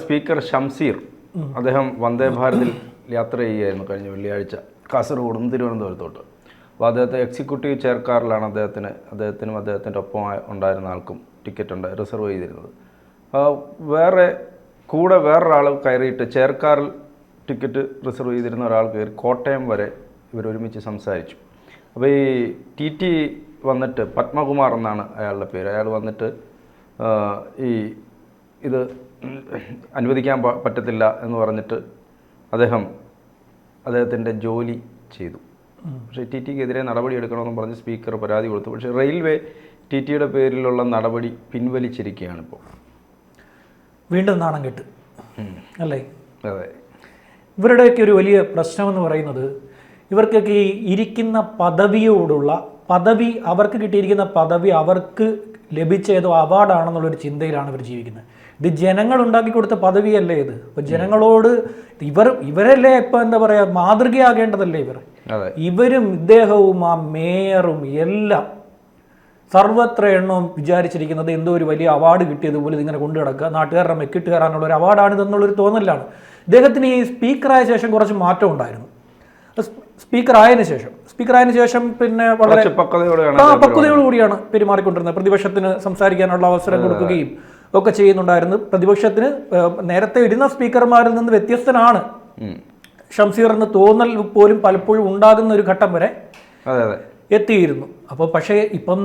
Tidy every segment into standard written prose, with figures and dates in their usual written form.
Speaker Shamseer അദ്ദേഹം വന്ദേ ഭാരതിൽ യാത്ര ചെയ്യുകയായിരുന്നു കഴിഞ്ഞ വെള്ളിയാഴ്ച കാസർഗോഡും തിരുവനന്തപുരത്തോട്ട്. അപ്പോൾ അദ്ദേഹത്തെ എക്സിക്യൂട്ടീവ് ചെയർ കാറിലാണ് അദ്ദേഹത്തിനും അദ്ദേഹത്തിൻ്റെ ഒപ്പം ഉണ്ടായിരുന്ന ആൾക്കും ടിക്കറ്റ് റിസർവ് ചെയ്തിരുന്നത്. കൂടെ വേറൊരാൾ കയറിയിട്ട് ചെയർ കാറിൽ ടിക്കറ്റ് റിസർവ് ചെയ്തിരുന്ന ഒരാൾ കയറി കോട്ടയം വരെ ഇവരൊരുമിച്ച് സംസാരിച്ചു. അപ്പോൾ ഈ TT വന്നിട്ട് പത്മകുമാർ എന്നാണ് അയാളുടെ പേര്. അയാൾ വന്നിട്ട് ഇത് അനുവദിക്കാൻ പറ്റത്തില്ല എന്ന് പറഞ്ഞിട്ട് അദ്ദേഹത്തിൻ്റെ ജോലി ചെയ്തു. പക്ഷേ TTക്കെതിരെ നടപടി എടുക്കണമെന്ന് പറഞ്ഞ് സ്പീക്കർ പരാതി കൊടുത്തു. പക്ഷേ റെയിൽവേ TTയുടെ പേരിലുള്ള നടപടി പിൻവലിച്ചിരിക്കുകയാണിപ്പോൾ. വീണ്ടും നാണം കെട്ട് അല്ലേ? അതെ. ഇവരുടെയൊക്കെ ഒരു വലിയ പ്രശ്നമെന്ന് പറയുന്നത് ഇവർക്കൊക്കെ ഈ ഇരിക്കുന്ന പദവി അവർക്ക് കിട്ടിയിരിക്കുന്ന പദവി അവർക്ക് ലഭിച്ച ഏതോ അവാർഡാണെന്നുള്ളൊരു ചിന്തയിലാണ് ഇവർ ജീവിക്കുന്നത്. ഇത് ജനങ്ങൾ ഉണ്ടാക്കി കൊടുത്ത പദവിയല്ലേ ഇത്? അപ്പോൾ ജനങ്ങളോട് ഇവരല്ലേ ഇപ്പം എന്താ പറയുക, മാതൃകയാകേണ്ടതല്ലേ ഇവർ? ഇവരും ഇദ്ദേഹവും ആ മേയറും എല്ലാം സർവത്ര എണ്ണവും വിചാരിച്ചിരിക്കുന്നത് എന്തോ ഒരു വലിയ അവാർഡ് കിട്ടിയതുപോലെ ഇതിങ്ങനെ കൊണ്ടു കിടക്കുക, നാട്ടുകാരുടെ മെക്കിട്ട് കയറാനുള്ള ഒരു അവാർഡാണിതെന്നുള്ളൊരു തോന്നലാണ്. ഇദ്ദേഹത്തിന് ഈ സ്പീക്കറായ ശേഷം കുറച്ച് മാറ്റം ഉണ്ടായിരുന്നു. സ്പീക്കറായതിനു ശേഷം പിന്നെ വളരെ പക്വതയോടുകൂടിയാണ് പെരുമാറിക്കൊണ്ടിരുന്നത്. പ്രതിപക്ഷത്തിന് സംസാരിക്കാനുള്ള അവസരം കൊടുക്കുകയും ഒക്കെ ചെയ്യുന്നുണ്ടായിരുന്നു. പ്രതിപക്ഷത്തിന് നേരത്തെ ഇരുന്ന സ്പീക്കർമാരിൽ നിന്ന് വ്യത്യസ്തനാണ് ഷംസീർ എന്ന് തോന്നൽ പോലും പലപ്പോഴും ഉണ്ടാകുന്ന ഒരു ഘട്ടം വരെ എത്തിയിരുന്നു. അപ്പോൾ പക്ഷേ ഇപ്പം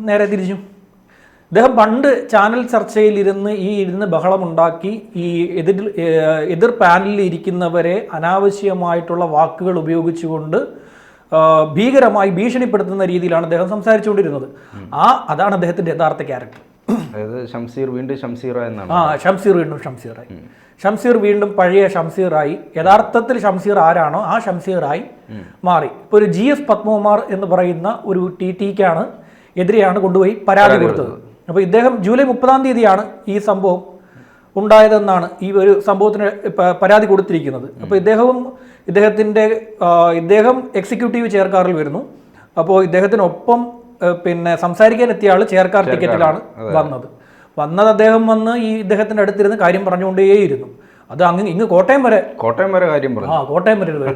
നേരെ തിരിച്ചു. അദ്ദേഹം പണ്ട് ചാനൽ ചർച്ചയിൽ ഇരുന്ന് ബഹളമുണ്ടാക്കി ഈ എതിർ പാനലിൽ ഇരിക്കുന്നവരെ അനാവശ്യമായിട്ടുള്ള വാക്കുകൾ ഉപയോഗിച്ചുകൊണ്ട് ഭീകരമായി ഭീഷണിപ്പെടുത്തുന്ന രീതിയിലാണ് അദ്ദേഹം സംസാരിച്ചുകൊണ്ടിരുന്നത്. അതാണ് അദ്ദേഹത്തിൻ്റെ യഥാർത്ഥ ക്യാരക്ടർ. ഷംസീർ വീണ്ടും ഷംസീറായി. ഷംസീർ വീണ്ടും പഴയ ഷംസീറായി. യഥാർത്ഥത്തിൽ ഷംസീർ ആരാണോ ആ ഷംസീറായി മാറി. ഇപ്പോൾ ഒരു GS പത്മകുമാർ എന്ന് പറയുന്ന ഒരു TTക്കാണ് എതിരെയാണ് കൊണ്ടുപോയി പരാതി കൊടുത്തത്. അപ്പോൾ ഇദ്ദേഹം ജൂലൈ 30-ാം തീയതിയാണ് ഈ സംഭവം ഉണ്ടായതെന്നാണ് ഈ ഒരു സംഭവത്തിന് പരാതി കൊടുത്തിരിക്കുന്നത്. അപ്പോൾ ഇദ്ദേഹം എക്സിക്യൂട്ടീവ് ചെയർക്കാറിൽ വരുന്നു. അപ്പോൾ ഇദ്ദേഹത്തിനൊപ്പം പിന്നെ സംസാരിക്കാൻ എത്തിയ ആൾ ചെയർക്കാർ ടിക്കറ്റിലാണ് വന്നത്. അദ്ദേഹം വന്ന് ഈ ഇദ്ദേഹത്തിൻ്റെ അടുത്തിരുന്ന് കാര്യം പറഞ്ഞുകൊണ്ടേയിരുന്നു. അത് ഇങ്ങ് കോട്ടയം വരെ കാര്യം വരുന്ന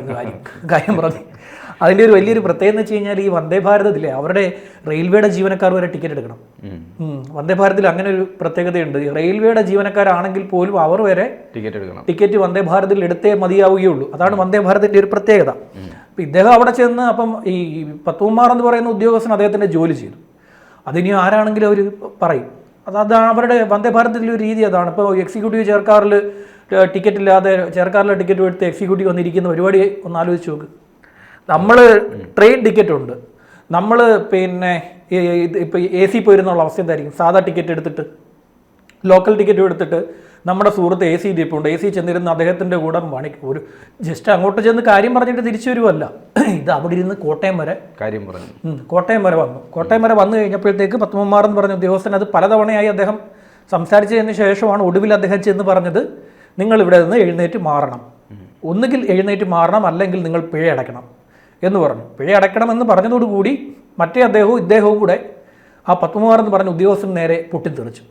കാര്യം പറഞ്ഞു. അതിൻ്റെ ഒരു വലിയൊരു പ്രത്യേകത എന്ന് വെച്ച് കഴിഞ്ഞാൽ ഈ വന്ദേ ഭാരതത്തിലെ അവരുടെ റെയിൽവേയുടെ ജീവനക്കാർ വരെ ടിക്കറ്റ് എടുക്കണം. വന്ദേ ഭാരതിൽ അങ്ങനെ ഒരു പ്രത്യേകതയുണ്ട്. റെയിൽവേയുടെ ജീവനക്കാരാണെങ്കിൽ പോലും അവർ വരെ ടിക്കറ്റ് വന്ദേ ഭാരതിൽ എടുത്തേ മതിയാവുകയുള്ളൂ. അതാണ് വന്ദേ ഭാരതിൻ്റെ ഒരു പ്രത്യേകത. അപ്പം ഇദ്ദേഹം അവിടെ ചെന്ന് അപ്പം ഈ പത്മകുമാർ എന്ന് പറയുന്ന ഉദ്യോഗസ്ഥൻ അദ്ദേഹത്തിൻ്റെ ജോലി ചെയ്തു. അതിനി ആരാണെങ്കിലും അവർ പറയും. അതാണ് അവരുടെ വന്ദേ ഭാരതത്തിലെ ഒരു രീതി. അതാണ് ഇപ്പോൾ എക്സിക്യൂട്ടീവ് ചെയർക്കാറിൽ ടിക്കറ്റ് ഇല്ലാതെ ചെയർക്കാറിലെ ടിക്കറ്റ് എടുത്ത് എക്സിക്യൂട്ടീവ് വന്നിരിക്കുന്ന പരിപാടി ഒന്ന് ആലോചിച്ച് നോക്ക്. നമ്മൾ ട്രെയിൻ ടിക്കറ്റ് ഉണ്ട്, നമ്മൾ പിന്നെ ഇപ്പോൾ AC പോയിരുന്നുള്ള അവസ്ഥ എന്തായിരിക്കും? സാധാ ടിക്കറ്റ് എടുത്തിട്ട് ലോക്കൽ ടിക്കറ്റ് എടുത്തിട്ട് നമ്മുടെ സുഹൃത്ത് AC ഇരിപ്പുണ്ട്. AC ചെന്നിരുന്ന് അദ്ദേഹത്തിൻ്റെ കൂടെ ഒരു ജസ്റ്റ് അങ്ങോട്ട് ചെന്ന് കാര്യം പറഞ്ഞിട്ട് തിരിച്ചു വരുമല്ല. ഇത് അവിടെ ഇരുന്ന് കോട്ടയം വരെ വന്നു കഴിഞ്ഞപ്പോഴത്തേക്ക് പത്മകുമാർ എന്ന് പറഞ്ഞ ഉദ്യോഗസ്ഥൻ അത് പലതവണയായി അദ്ദേഹം സംസാരിച്ചതിന് ശേഷമാണ് ഒടുവിൽ അദ്ദേഹം ചെന്ന് പറഞ്ഞത്, നിങ്ങൾ ഇവിടെ നിന്ന് എഴുന്നേറ്റ് മാറണം, ഒന്നുകിൽ എഴുന്നേറ്റ് മാറണം അല്ലെങ്കിൽ നിങ്ങൾ പിഴ അടയ്ക്കണം എന്ന് പറഞ്ഞു. പിഴ അടയ്ക്കണമെന്ന് പറഞ്ഞതോടുകൂടി ഇദ്ദേഹവും കൂടെ ആ പത്മകുമാർ എന്ന് പറഞ്ഞ ഉദ്യോഗസ്ഥന് നേരെ പൊട്ടിത്തെറിച്ചു.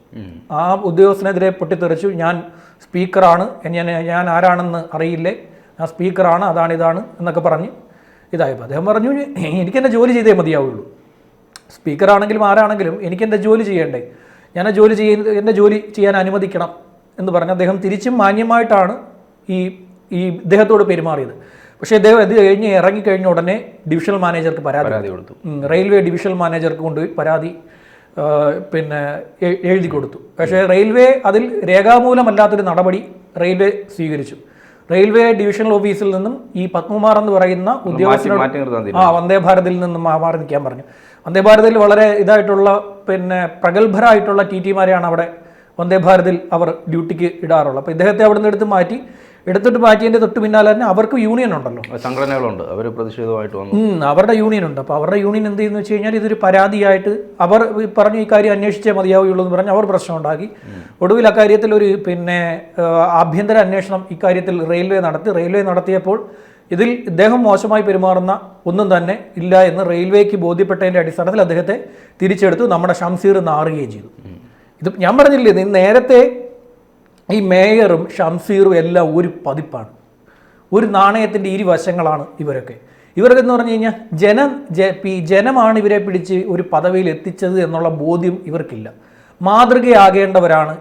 ആ ഉദ്യോഗസ്ഥനെതിരെ പൊട്ടിത്തെറിച്ചു. ഞാൻ സ്പീക്കറാണ്, ഞാൻ ആരാണെന്ന് അറിയില്ലേ, ഞാൻ സ്പീക്കറാണ്, ഇതാണ് എന്നൊക്കെ പറഞ്ഞ് ഇതായപ്പോൾ അദ്ദേഹം പറഞ്ഞു, എനിക്കെൻ്റെ ജോലി ചെയ്തേ മതിയാവുള്ളൂ. സ്പീക്കറാണെങ്കിലും ആരാണെങ്കിലും എനിക്കെൻ്റെ ജോലി ചെയ്യണ്ടേ, എൻ്റെ ജോലി ചെയ്യാൻ അനുവദിക്കണം എന്ന് പറഞ്ഞ് അദ്ദേഹം തിരിച്ചും മാന്യമായിട്ടാണ് ഈ ഇദ്ദേഹത്തോട് പെരുമാറിയത്. പക്ഷേ ഇദ്ദേഹം ഇത് ഇറങ്ങിക്കഴിഞ്ഞ ഉടനെ ഡിവിഷണൽ മാനേജർക്ക് പരാതി കൊടുത്തു. റെയിൽവേ ഡിവിഷണൽ മാനേജർക്ക് കൊണ്ടുപോയി പരാതി പിന്നെ എഴുതി കൊടുത്തു. പക്ഷേ റെയിൽവേ അതിൽ രേഖാമൂലമല്ലാത്തൊരു നടപടി റെയിൽവേ സ്വീകരിച്ചു. റെയിൽവേ ഡിവിഷണൽ ഓഫീസിൽ നിന്നും ഈ പത്മകുമാർ എന്ന് പറയുന്ന ഉദ്യോഗസ്ഥനോട് വന്ദേ ഭാരതിൽ നിന്നും മാറി നിൽക്കാൻ പറഞ്ഞു. വന്ദേ ഭാരതിൽ വളരെ ഇതായിട്ടുള്ള പിന്നെ പ്രഗത്ഭരായിട്ടുള്ള TTമാരെയാണ് അവിടെ വന്ദേ ഭാരതിൽ അവർ ഡ്യൂട്ടിക്ക് ഇടാറുള്ളത്. അപ്പോൾ ഇദ്ദേഹത്തെ അവിടെ നിന്ന് എടുത്തിട്ട് മാറ്റിയതിൻ്റെ തൊട്ട് പിന്നാലെ തന്നെ അവർക്ക് യൂണിയൻ ഉണ്ടല്ലോ, സംഘടനകളുണ്ട്, അവർ പ്രതിഷേധമായിട്ട് വന്നു. അവരുടെ യൂണിയൻ ഉണ്ട്. അപ്പോൾ അവരുടെ യൂണിയൻ എന്ത് ചെയ്യുന്നു വെച്ച് കഴിഞ്ഞാൽ ഇതൊരു പരാതിയായിട്ട് അവർ പറഞ്ഞു ഈ കാര്യം അന്വേഷിച്ചേ മതിയാവുകയുള്ളൂ എന്ന് പറഞ്ഞ് അവർ പ്രശ്നം ഉണ്ടാക്കി. ഒടുവിൽ അക്കാര്യത്തിൽ ഒരു പിന്നെ ആഭ്യന്തര അന്വേഷണം ഇക്കാര്യത്തിൽ റെയിൽവേ നടത്തിയപ്പോൾ ഇതിൽ ഇദ്ദേഹം മോശമായി പെരുമാറുന്ന ഒന്നും തന്നെ ഇല്ല എന്ന് റെയിൽവേക്ക് ബോധ്യപ്പെട്ടതിൻ്റെ അടിസ്ഥാനത്തിൽ അദ്ദേഹത്തെ തിരിച്ചെടുത്തു. നമ്മുടെ ഷംസീർ നാറുകയും ചെയ്തു. ഇത് ഞാൻ പറഞ്ഞില്ലേ, നേരത്തെ ഈ മേയറും ഷംസീറും എല്ലാം ഒരു പതിപ്പാണ്. ഒരു നാണയത്തിൻ്റെ ഇരുവശങ്ങളാണ് ഇവരൊക്കെ. ഇവർക്കെന്ന് പറഞ്ഞു കഴിഞ്ഞാൽ ജനമാണ് ഇവരെ പിടിച്ച് ഒരു പദവിയിൽ എത്തിച്ചത് എന്നുള്ള ബോധ്യം ഇവർക്കില്ല. മാതൃകയാകേണ്ടവരാണ്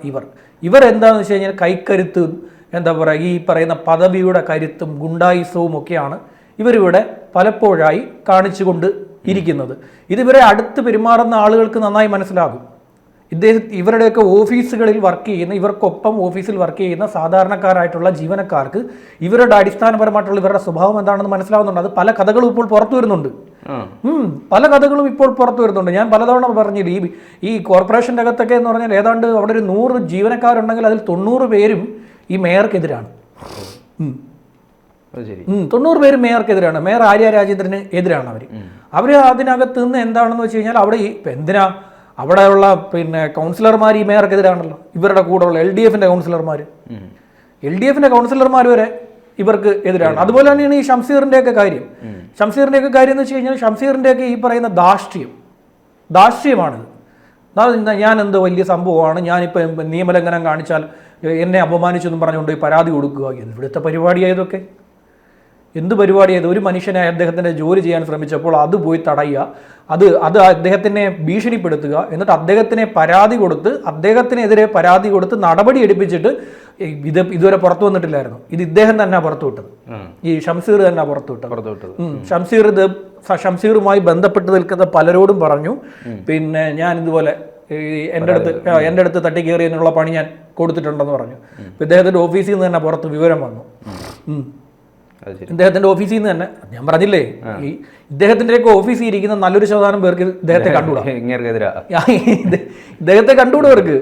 ഇവരെന്താണെന്ന് വെച്ച് കഴിഞ്ഞാൽ കൈക്കരുത്തും എന്താ പറയുക ഈ പറയുന്ന പദവിയുടെ കരുത്തും ഗുണ്ടായുസവും ഒക്കെയാണ് ഇവരിവിടെ പലപ്പോഴായി കാണിച്ചുകൊണ്ട് ഇരിക്കുന്നത്. ഇതിവരെ അടുത്ത് പെരുമാറുന്ന ആളുകൾക്ക് നന്നായി മനസ്സിലാകും. ഇവരുടെയൊക്കെ ഓഫീസുകളിൽ വർക്ക് ചെയ്യുന്ന, ഇവർക്കൊപ്പം ഓഫീസിൽ വർക്ക് ചെയ്യുന്ന സാധാരണക്കാരായിട്ടുള്ള ജീവനക്കാർക്ക് ഇവരുടെ അടിസ്ഥാനപരമായിട്ടുള്ള ഇവരുടെ സ്വഭാവം എന്താണെന്ന് മനസ്സിലാവുന്നുണ്ട്. അത് പല കഥകളും ഇപ്പോൾ പുറത്തു വരുന്നുണ്ട്. പല കഥകളും ഇപ്പോൾ പുറത്തു വരുന്നുണ്ട്. ഞാൻ പലതവണ പറഞ്ഞില്ല, ഈ കോർപ്പറേഷൻ്റെ അകത്തൊക്കെ എന്ന് പറഞ്ഞാൽ ഏതാണ്ട് അവിടെ ഒരു 100 ജീവനക്കാരുണ്ടെങ്കിൽ അതിൽ 90 പേരും ഈ മേയർക്കെതിരാണ്. 90 പേര് മേയർക്കെതിരാണ്. മേയർ ആര്യ രാജേന്ദ്രന് എതിരാണ് അവർ അതിനകത്ത് നിന്ന് എന്താണെന്ന് വെച്ച് കഴിഞ്ഞാൽ അവിടെ എന്തിനാ അവിടെയുള്ള കൗൺസിലർമാർ ഈ മേയർക്കെതിരാണല്ലോ. ഇവരുടെ കൂടെയുള്ള LDFന്റെ കൗൺസിലർമാർ വരെ ഇവർക്ക് എതിരാണ്. അതുപോലെ തന്നെയാണ് ഈ ഷംസീറിൻ്റെയൊക്കെ കാര്യം. എന്ന് വെച്ച് കഴിഞ്ഞാൽ ഷംസീറിൻ്റെയൊക്കെ ഈ പറയുന്ന ധാർഷ്ട്യമാണിത്. ഞാൻ എന്ത് വലിയ സംഭവമാണ്, ഞാനിപ്പോൾ നിയമലംഘനം കാണിച്ചാൽ എന്നെ അപമാനിച്ചെന്നും പറഞ്ഞുകൊണ്ട് പരാതി കൊടുക്കുക. ഇവിടുത്തെ പരിപാടിയായതൊക്കെ എന്ത് പരിപാടിയായത്? ഒരു മനുഷ്യനെ അദ്ദേഹത്തിൻ്റെ ജോലി ചെയ്യാൻ ശ്രമിച്ചപ്പോൾ അത് പോയി തടയുക, അത് അദ്ദേഹത്തിനെ ഭീഷണിപ്പെടുത്തുക, എന്നിട്ട് അദ്ദേഹത്തിനെതിരെ പരാതി കൊടുത്ത് നടപടി എടുപ്പിച്ചിട്ട് ഇതുവരെ പുറത്തു വന്നിട്ടില്ലായിരുന്നു. ഇത് ഇദ്ദേഹം തന്നെ പുറത്തു വിട്ടത്, ഈ ഷംസീർ തന്നെ പുറത്തു വിട്ടത്. ഷംസീറുമായി ബന്ധപ്പെട്ട് നിൽക്കുന്ന പലരോടും പറഞ്ഞു, ഞാൻ ഇതുപോലെ എൻ്റെ അടുത്ത് തട്ടിക്കേറിയതിനുള്ള പണി ഞാൻ കൊടുത്തിട്ടുണ്ടെന്ന് പറഞ്ഞു. ഇദ്ദേഹത്തിൻ്റെ ഓഫീസിൽ നിന്ന് തന്നെ പുറത്ത് വിവരം വന്നു. ഇദ്ദേഹത്തിന്റെ ഓഫീസിൽ നിന്ന് തന്നെ ഞാൻ പറഞ്ഞില്ലേ, ഈ ഇദ്ദേഹത്തിൻ്റെയൊക്കെ ഓഫീസിൽ ഇരിക്കുന്ന നല്ലൊരു ശതമാനം പേർക്ക് ഇദ്ദേഹത്തെ കണ്ടുകൂടാ. ഇദ്ദേഹത്തെ കണ്ടുകൂടാ. പേർക്ക്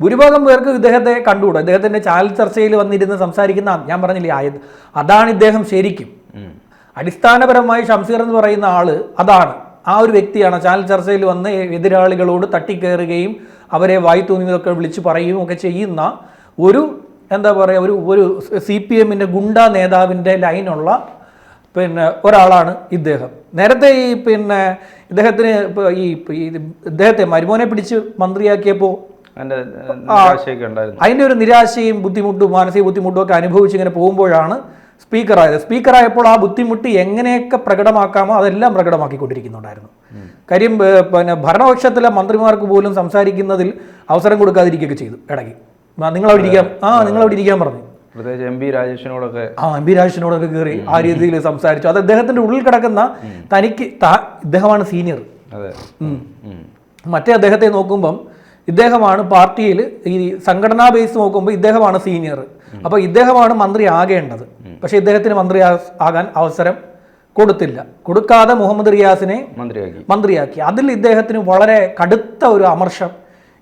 ഭൂരിഭാഗം പേർക്ക് ഇദ്ദേഹത്തെ കണ്ടുകൂടാ. ഇദ്ദേഹത്തിന്റെ ചാനൽ ചർച്ചയിൽ വന്നിരുന്ന് സംസാരിക്കുന്ന ഞാൻ പറഞ്ഞില്ലേ, അതാണ് ഇദ്ദേഹം ശരിക്കും. അടിസ്ഥാനപരമായി ഷംസീർ എന്ന് പറയുന്ന ആള് അതാണ്, ആ ഒരു വ്യക്തിയാണ്. ചാനൽ ചർച്ചയിൽ വന്ന് എതിരാളികളോട് തട്ടിക്കയറുകയും അവരെ വായി തോന്നിയതൊക്കെ വിളിച്ചു പറയുകയും ഒക്കെ ചെയ്യുന്ന ഒരു എന്താ പറയുക, ഒരു CPMന്റെ ഗുണ്ടാ നേതാവിൻ്റെ ലൈനുള്ള ഒരാളാണ് ഇദ്ദേഹം. നേരത്തെ ഇദ്ദേഹത്തെ മരുമോനെ പിടിച്ച് മന്ത്രിയാക്കിയപ്പോൾ അതിൻ്റെ ഒരു നിരാശയും ബുദ്ധിമുട്ടും മാനസിക ബുദ്ധിമുട്ടും ഒക്കെ അനുഭവിച്ച് ഇങ്ങനെ പോകുമ്പോഴാണ് സ്പീക്കറായപ്പോൾ ആ ബുദ്ധിമുട്ട് എങ്ങനെയൊക്കെ പ്രകടമാക്കാമോ അതെല്ലാം പ്രകടമാക്കിക്കൊണ്ടിരിക്കുന്നുണ്ടായിരുന്നു. കാര്യം ഭരണപക്ഷത്തിലെ മന്ത്രിമാർക്ക് പോലും സംസാരിക്കുന്നതിൽ അവസരം കൊടുക്കാതിരിക്കുകയൊക്കെ ചെയ്തു. ഇടയ്ക്ക് നിങ്ങളവിടെ ഇരിക്കാൻ പറഞ്ഞു. എം പി രാജേഷിനോടൊക്കെ കയറി ആ രീതിയിൽ സംസാരിച്ചു. അത് അദ്ദേഹത്തിന്റെ ഉള്ളിൽ കിടക്കുന്ന ഇദ്ദേഹമാണ് സീനിയർ. മറ്റേ അദ്ദേഹത്തെ നോക്കുമ്പം ഇദ്ദേഹമാണ് പാർട്ടിയിൽ ഈ സംഘടനാ ബേസ് നോക്കുമ്പോൾ ഇദ്ദേഹമാണ് സീനിയർ. അപ്പോൾ ഇദ്ദേഹമാണ് മന്ത്രി ആകേണ്ടത്. പക്ഷെ ഇദ്ദേഹത്തിന് മന്ത്രി ആകാൻ അവസരം കൊടുക്കാതെ മുഹമ്മദ് റിയാസിനെ മന്ത്രിയാക്കി. അതിൽ ഇദ്ദേഹത്തിന് വളരെ കടുത്ത ഒരു അമർഷം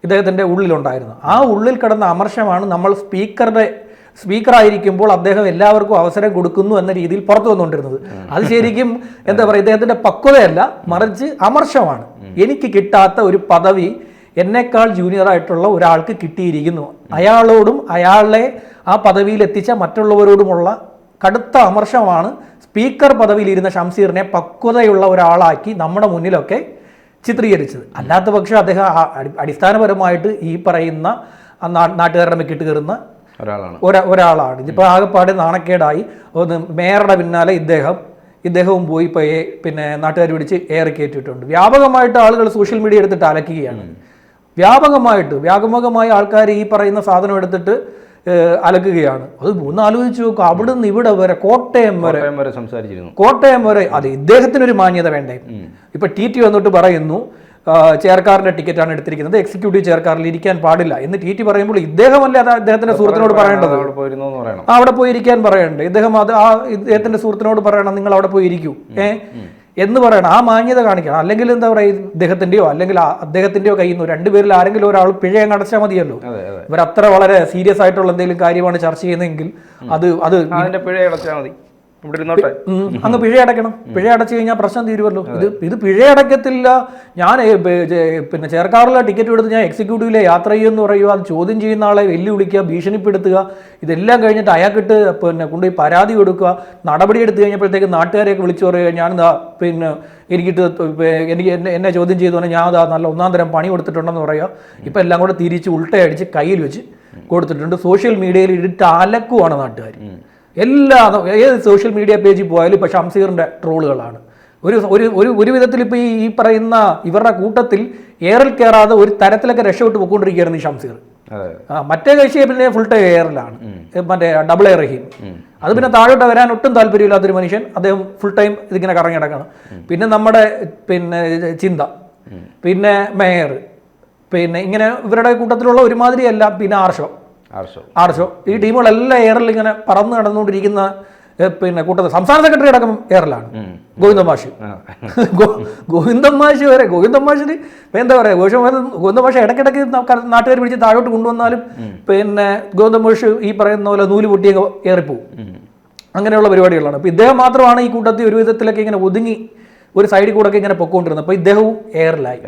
ഇദ്ദേഹത്തിൻ്റെ ഉള്ളിലുണ്ടായിരുന്നു. ആ ഉള്ളിൽ കിടന്ന അമർഷമാണ് നമ്മൾ സ്പീക്കറായിരിക്കുമ്പോൾ അദ്ദേഹം എല്ലാവർക്കും അവസരം കൊടുക്കുന്നു എന്ന രീതിയിൽ പുറത്തു വന്നുകൊണ്ടിരുന്നത്. അത് ശരിക്കും എന്താ പറയുക, ഇദ്ദേഹത്തിൻ്റെ പക്വതയല്ല, മറിച്ച് അമർഷമാണ്. എനിക്ക് കിട്ടാത്ത ഒരു പദവി എന്നേക്കാൾ ജൂനിയറായിട്ടുള്ള ഒരാൾക്ക് കിട്ടിയിരിക്കുന്നു. അയാളോടും അയാളെ ആ പദവിയിൽ എത്തിച്ച മറ്റുള്ളവരോടുമുള്ള കടുത്ത അമർഷമാണ് സ്പീക്കർ പദവിയിലിരുന്ന ഷംസീറിനെ പക്വതയുള്ള ഒരാളാക്കി നമ്മുടെ മുന്നിലൊക്കെ ചിത്രീകരിച്ചത്. അല്ലാത്ത പക്ഷം അദ്ദേഹം അടിസ്ഥാനപരമായിട്ട് ഈ പറയുന്ന നാട്ടുകാരുടെ മെക്കിട്ട് കയറുന്ന ഒരാളാണ്. ഇതിപ്പോൾ ആകെപ്പാടെ നാണക്കേടായി. മേയറുടെ പിന്നാലെ ഇദ്ദേഹവും പോയി നാട്ടുകാർ പിടിച്ച് ഏറെ കയറ്റിയിട്ടുണ്ട്. വ്യാപകമായിട്ട് ആളുകൾ സോഷ്യൽ മീഡിയ എടുത്തിട്ട് അലക്കുകയാണ്. വ്യാപകമായി ആൾക്കാർ ഈ പറയുന്ന സാധനം എടുത്തിട്ട് അലക്കുകയാണ്. അത് ഒന്ന് ആലോചിച്ച് നോക്കുക, അവിടെ നിന്ന് ഇവിടെ വരെ കോട്ടയം വരെ അത് ഇദ്ദേഹത്തിനൊരു മാന്യത വേണ്ടേ? ഇപ്പൊ TT വന്നിട്ട് പറയുന്നു ചെയർക്കാറിന്റെ ടിക്കറ്റാണ് എടുത്തിരിക്കുന്നത്, എക്സിക്യൂട്ടീവ് ചെയർക്കാറിൽ ഇരിക്കാൻ പാടില്ല എന്ന് TT പറയുമ്പോൾ ഇദ്ദേഹമല്ലേ അത് അദ്ദേഹത്തിന്റെ സുഹൃത്തിനോട് പറയേണ്ടത്? അവിടെ പോയി ഇരിക്കാൻ പറയണ്ടേ? ഇദ്ദേഹത്തിന്റെ സുഹൃത്തിനോട് പറയണം നിങ്ങൾ അവിടെ പോയി ഇരിക്കൂ എന്ന് പറയണം. ആ മാന്യത കാണിക്കണം. അല്ലെങ്കിൽ എന്താ പറയുക, ഇദ്ദേഹത്തിന്റെയോ അല്ലെങ്കിൽ അദ്ദേഹത്തിന്റെയോ കയ്യിൽ നിന്ന് രണ്ടുപേരിൽ ആരെങ്കിലും ഒരാൾ പിഴ അങ്ങ് അടച്ചാൽ മതിയല്ലോ. ഇവരത്ര വളരെ സീരിയസ് ആയിട്ടുള്ള എന്തെങ്കിലും കാര്യമാണ് ചർച്ച ചെയ്യുന്നതെങ്കിൽ അത് പിഴ അടച്ചാൽ മതി, അങ്ങ് പിഴ അടയ്ക്കണം. പിഴ അടച്ചു കഴിഞ്ഞാൽ പ്രശ്നം തീരുമല്ലോ. ഇത് പിഴ അടയ്ക്കത്തില്ല. ഞാൻ ചേർക്കാറുള്ള ടിക്കറ്റ് എടുത്ത് ഞാൻ എക്സിക്യൂട്ടീവിലെ യാത്ര ചെയ്യുമെന്ന് പറയുക, അത് ചോദ്യം ചെയ്യുന്ന ആളെ വെല്ലുവിളിക്കുക, ഭീഷണിപ്പെടുത്തുക, ഇതെല്ലാം കഴിഞ്ഞിട്ട് അയാൾക്കിട്ട് കൊണ്ടുപോയി പരാതി കൊടുക്കുക. നടപടി എടുത്തു കഴിഞ്ഞപ്പോഴത്തേക്ക് നാട്ടുകാരെയൊക്കെ വിളിച്ചു പറയുക, ഞാനിതാ എനിക്ക് എന്നെ ചോദ്യം ചെയ്തു പറഞ്ഞാൽ ഞാൻ അതാ നല്ല ഒന്നാം തരം പണി കൊടുത്തിട്ടുണ്ടെന്ന് പറയുക. ഇപ്പം എല്ലാം കൂടെ തിരിച്ച് ഉൾട്ടയടിച്ച് കയ്യിൽ വെച്ച് കൊടുത്തിട്ടുണ്ട്. സോഷ്യൽ മീഡിയയിൽ ഇട്ടിട്ട് അലക്കുവാണ് നാട്ടുകാർ. ഏത് സോഷ്യൽ മീഡിയ പേജിൽ പോയാലും ഇപ്പോൾ ഷംസീറിൻ്റെ ട്രോളുകളാണ്. ഒരു വിധത്തിൽ ഇപ്പോൾ ഈ പറയുന്ന ഇവരുടെ കൂട്ടത്തിൽ എയറിൽ കയറാതെ ഒരു തരത്തിലൊക്കെ രക്ഷപ്പെട്ട് പോയിക്കൊണ്ടിരിക്കുകയായിരുന്നു ഈ ഷംസീർ. മറ്റേ കക്ഷിയെ പിന്നെ ഫുൾ ടൈം എയറിലാണ്, മറ്റേ ഡബിൾ എയർ റഹീം. അത് പിന്നെ താഴോട്ട് വരാൻ ഒട്ടും താല്പര്യമില്ലാത്തൊരു മനുഷ്യൻ, അദ്ദേഹം ഫുൾ ടൈം ഇതിങ്ങനെ കറങ്ങി നടക്കണം. പിന്നെ നമ്മുടെ ചിന്ത, പിന്നെ മേയർ, പിന്നെ ഇങ്ങനെ ഇവരുടെ കൂട്ടത്തിലുള്ള ഒരുമാതിരി അല്ല, പിന്നെ ആർഷോ ഈ ടീമുകളെല്ലാം എയറിൽ ഇങ്ങനെ പറന്ന് നടന്നുകൊണ്ടിരിക്കുന്ന കൂട്ടത്തിൽ സംസ്ഥാന സെക്രട്ടറി അടക്കം എയറിലാണ്. ഗോവിന്ദൻ മാഷ് വരെ, ഗോവിന്ദൻ മാഷിന് എന്താ പറയുക, ഗോവിന്ദൻ മാഷ് ഇടയ്ക്കിടയ്ക്ക് നാട്ടുകാർ പിടിച്ച് താഴോട്ട് കൊണ്ടുവന്നാലും ഗോവിന്ദൻ മാഷ് ഈ പറയുന്ന പോലെ നൂല് പൊട്ടിയൊക്കെ ഏറിപ്പോവും. അങ്ങനെയുള്ള പരിപാടികളാണ്. അപ്പോൾ ഇദ്ദേഹം മാത്രമാണ് ഈ കൂട്ടത്തിൽ ഒരു വിധത്തിലൊക്കെ ഇങ്ങനെ ഒതുങ്ങി ഒരു സൈഡിൽ കൂടെ ഒക്കെ ഇങ്ങനെ പൊക്കോണ്ടിരുന്നത്. അപ്പോൾ ഇദ്ദേഹവും എയറിലായി.